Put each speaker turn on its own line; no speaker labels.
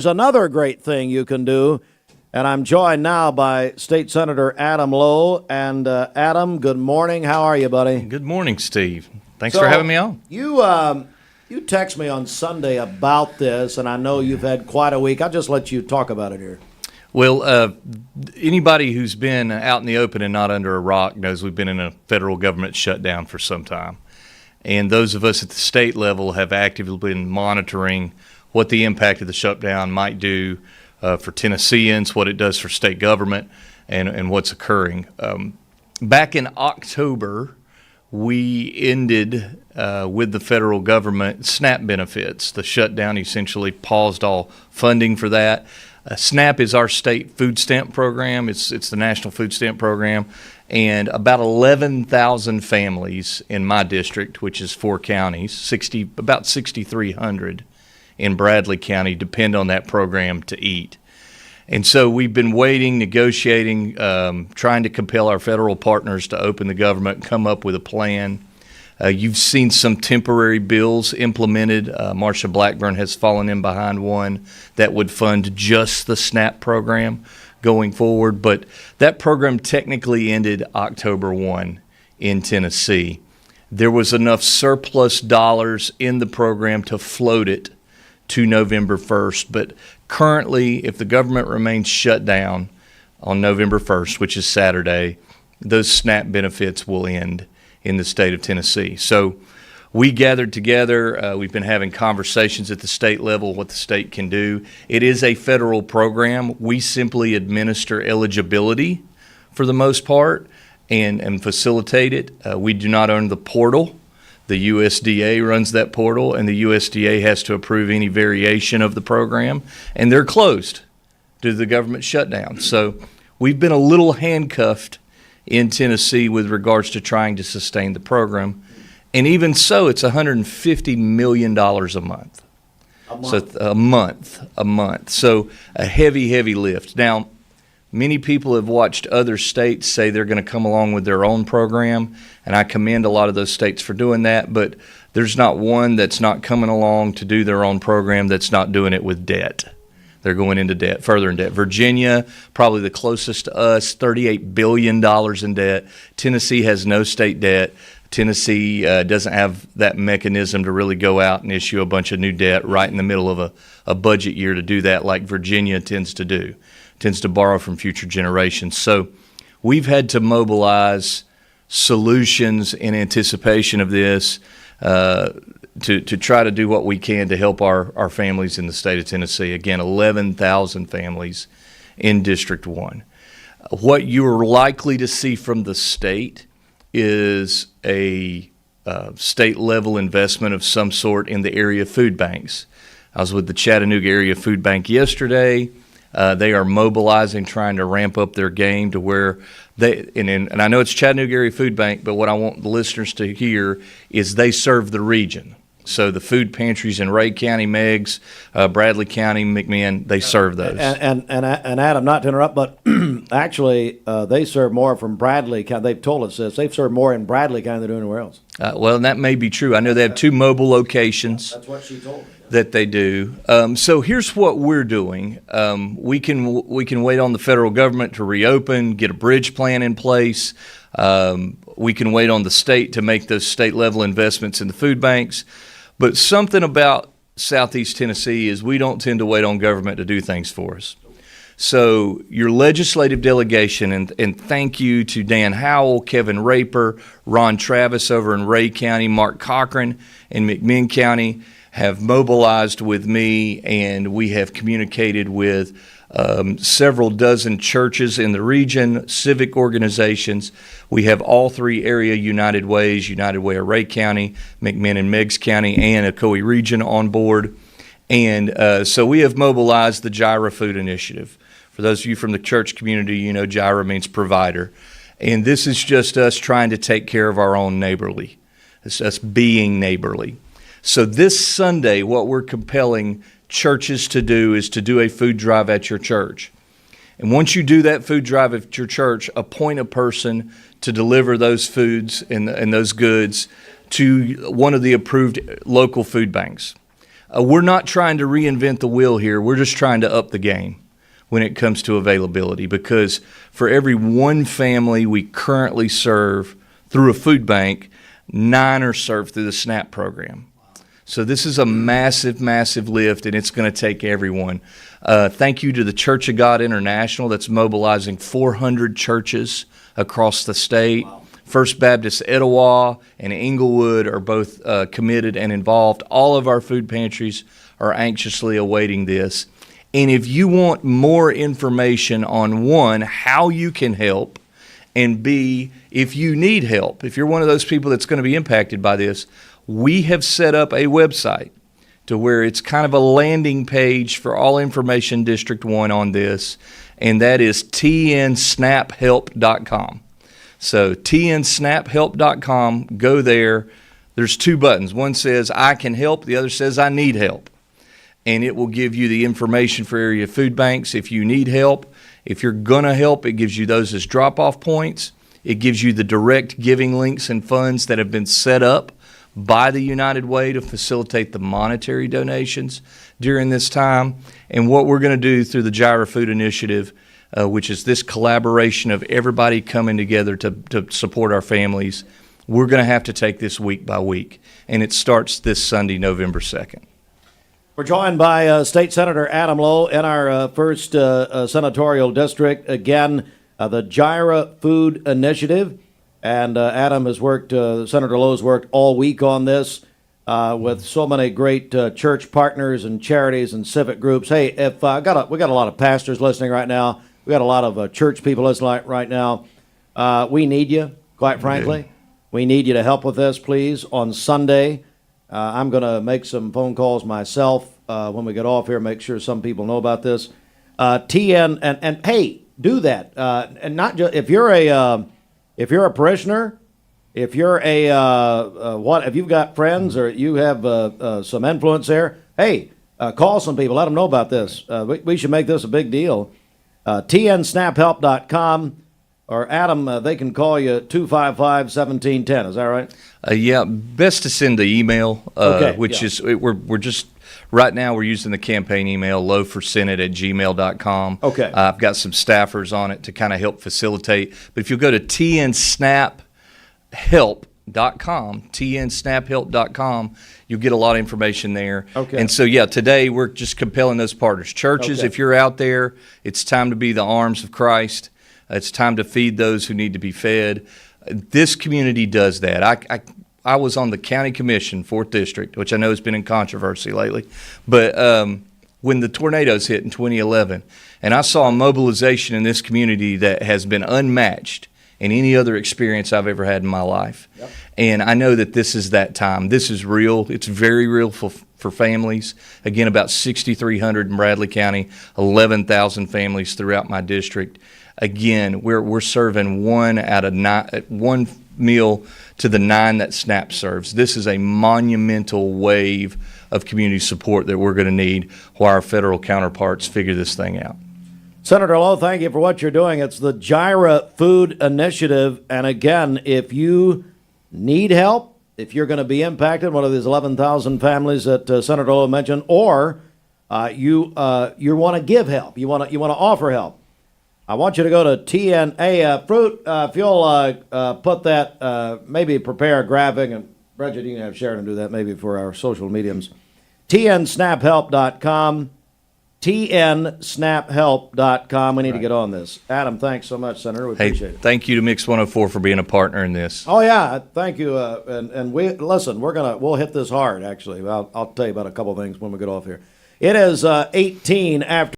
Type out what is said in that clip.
There's another great thing you can do, and I'm joined now by State Senator Adam Lowe. And Adam, good morning. How are you, buddy?
Good morning, Steve. Thanks for having me on.
You text me on Sunday about this, and I know you've had quite a week. I'll just let you talk about it here.
Well, anybody who's been out in the open and not under a rock knows we've been in a federal government shutdown for some time. And those of us at the state level have actively been monitoring what the impact of the shutdown might do for Tennesseans, what it does for state government, and what's occurring. Back in October, we ended with the federal government SNAP benefits. The shutdown essentially paused all funding for that. SNAP is our state food stamp program. It's the National Food Stamp Program. And about 11,000 families in my district, which is 4 counties, about 6,300 in Bradley County, depend on that program to eat. And so we've been waiting, negotiating, trying to compel our federal partners to open the government and come up with a plan. You've seen some temporary bills implemented. Marsha Blackburn has fallen in behind one that would fund just the SNAP program going forward. But that program technically ended October 1 in Tennessee. There was enough surplus dollars in the program to float it to November 1st. But currently, if the government remains shut down on November 1st, which is Saturday, those SNAP benefits will end in the state of Tennessee. So we gathered together. We've been having conversations at the state level, what the state can do. It is a federal program. We simply administer eligibility for the most part and facilitate it. We do not own the portal. The USDA runs that portal, and the USDA has to approve any variation of the program, and they're closed due to the government shutdown. So we've been a little handcuffed in Tennessee with regards to trying to sustain the program. And even so, it's $150 million a month. So a month. So a heavy lift. Now, many people have watched other states say they're going to come along with their own program, and I commend a lot of those states for doing that, but there's not one that's not coming along to do their own program that's not doing it with debt. They're going into debt, further in debt. Virginia, probably the closest to us, $38 billion in debt. Tennessee has no state debt. Tennessee doesn't have that mechanism to really go out and issue a bunch of new debt right in the middle of a budget year to do that like Virginia tends to do, tends to borrow from future generations. So we've had to mobilize solutions in anticipation of this to try to do what we can to help our families in the state of Tennessee. Again, 11,000 families in District 1. What you're likely to see from the state is a state-level investment of some sort in the area food banks. I was with the Chattanooga Area Food Bank yesterday. They are mobilizing, trying to ramp up their game to where and I know it's Chattanooga Area Food Bank, but what I want the listeners to hear is they serve the region. So the food pantries in Ray County, Meigs, Bradley County, McMinn, they serve those.
And Adam, not to interrupt, but actually they serve more from Bradley County. They've told us this. They've served more in Bradley County than they do anywhere else.
Well, and that may be true. I know they have 2 mobile locations.
That's what she told me.
That they do. So here's what we're doing. We can wait on the federal government to reopen, get a bridge plan in place. We can wait on the state to make those state-level investments in the food banks. But something about Southeast Tennessee is we don't tend to wait on government to do things for us. So your legislative delegation, and thank you to Dan Howell, Kevin Raper, Ron Travis over in Ray County, Mark Cochran in McMinn County, have mobilized with me, and we have communicated with several dozen churches in the region, civic organizations. We have all 3 area United Ways, United Way of Ray County, McMinn and Meigs County, and Ocoee Region on board. And so we have mobilized the Jireh Food Initiative. For those of you from the church community, you know Jireh means provider. And this is just us trying to take care of our own neighborly. It's us being neighborly. So this Sunday, what we're compelling churches to do is to do a food drive at your church. And once you do that food drive at your church, appoint a person to deliver those foods and those goods to one of the approved local food banks. We're not trying to reinvent the wheel here. We're just trying to up the game when it comes to availability, because for every one family we currently serve through a food bank, 9 are served through the SNAP program. So this is a massive, massive lift, and it's going to take everyone. Thank you to the Church of God International that's mobilizing 400 churches across the state. Wow. First Baptist Etowah and Englewood are both committed and involved. All of our food pantries are anxiously awaiting this. And if you want more information on, one, how you can help, and B, if you need help, if you're one of those people that's going to be impacted by this, we have set up a website to where it's kind of a landing page for all information District 1 on this, and that is tnsnaphelp.com. So tnsnaphelp.com, go there. There's 2 buttons. One says I can help, the other says I need help. And it will give you the information for area food banks if you need help. If you're going to help, it gives you those as drop-off points. It gives you the direct giving links and funds that have been set up by the United Way to facilitate the monetary donations during this time. And what we're going to do through the Gyra Food Initiative, which is this collaboration of everybody coming together to support our families, we're going to have to take this week by week. And it starts this Sunday, November 2nd.
We're joined by State Senator Adam Lowe in our first senatorial district. Again, the Gyra Food Initiative. And Adam has worked, Senator Lowe's worked all week on this with so many great church partners and charities and civic groups. Hey, if we got a lot of pastors listening right now. We got a lot of church people listening right now. We need you, quite frankly. We need you to help with this, please. On Sunday, I'm going to make some phone calls myself when we get off here, make sure some people know about this. TN, and hey, do that. And not just, if you're a parishioner, if you're if you've got friends or you have some influence there, hey, call some people, let them know about this. We should make this a big deal. tnsnaphelp.com, or Adam, they can call you 255-1710. Is that right?
Yeah, best to send the email, which is we're just right now we're using the campaign email loweforsenate@gmail.com.
Okay.
I've got some staffers on it to kind of help facilitate. But if you go to tnsnaphelp.com, you'll get a lot of information there.
Okay.
And so, yeah, today we're just compelling those partners. Churches,
Okay.
if you're out there, it's time to be the arms of Christ. It's time to feed those who need to be fed. This community does that. I was on the county commission, 4th District, which I know has been in controversy lately. But when the tornadoes hit in 2011, and I saw a mobilization in this community that has been unmatched in any other experience I've ever had in my life. Yep. And I know that this is that time. This is real. It's very real for families. Again, about 6,300 in Bradley County, 11,000 families throughout my district. Again, we're serving one meal to the 9 that SNAP serves. This is a monumental wave of community support that we're going to need while our federal counterparts figure this thing out.
Senator Lowe, thank you for what you're doing. It's the Gyra Food Initiative. And again, if you need help, if you're going to be impacted, one of these 11,000 families that Senator Lowe mentioned, or you want to give help, you want to offer help, I want you to go to TNA Fruit. If you'll put that, maybe prepare a graphic, and Bridget, you can have Sheridan do that maybe for our social mediums. tnsnaphelp.com. tnsnaphelp.com. We need to get on this. Adam, thanks so much, Senator. We appreciate it.
Thank you to Mix 104 for being a partner in this.
Oh yeah, thank you. And we listen. We'll hit this hard. Actually, I'll tell you about a couple things when we get off here. It is 18 after.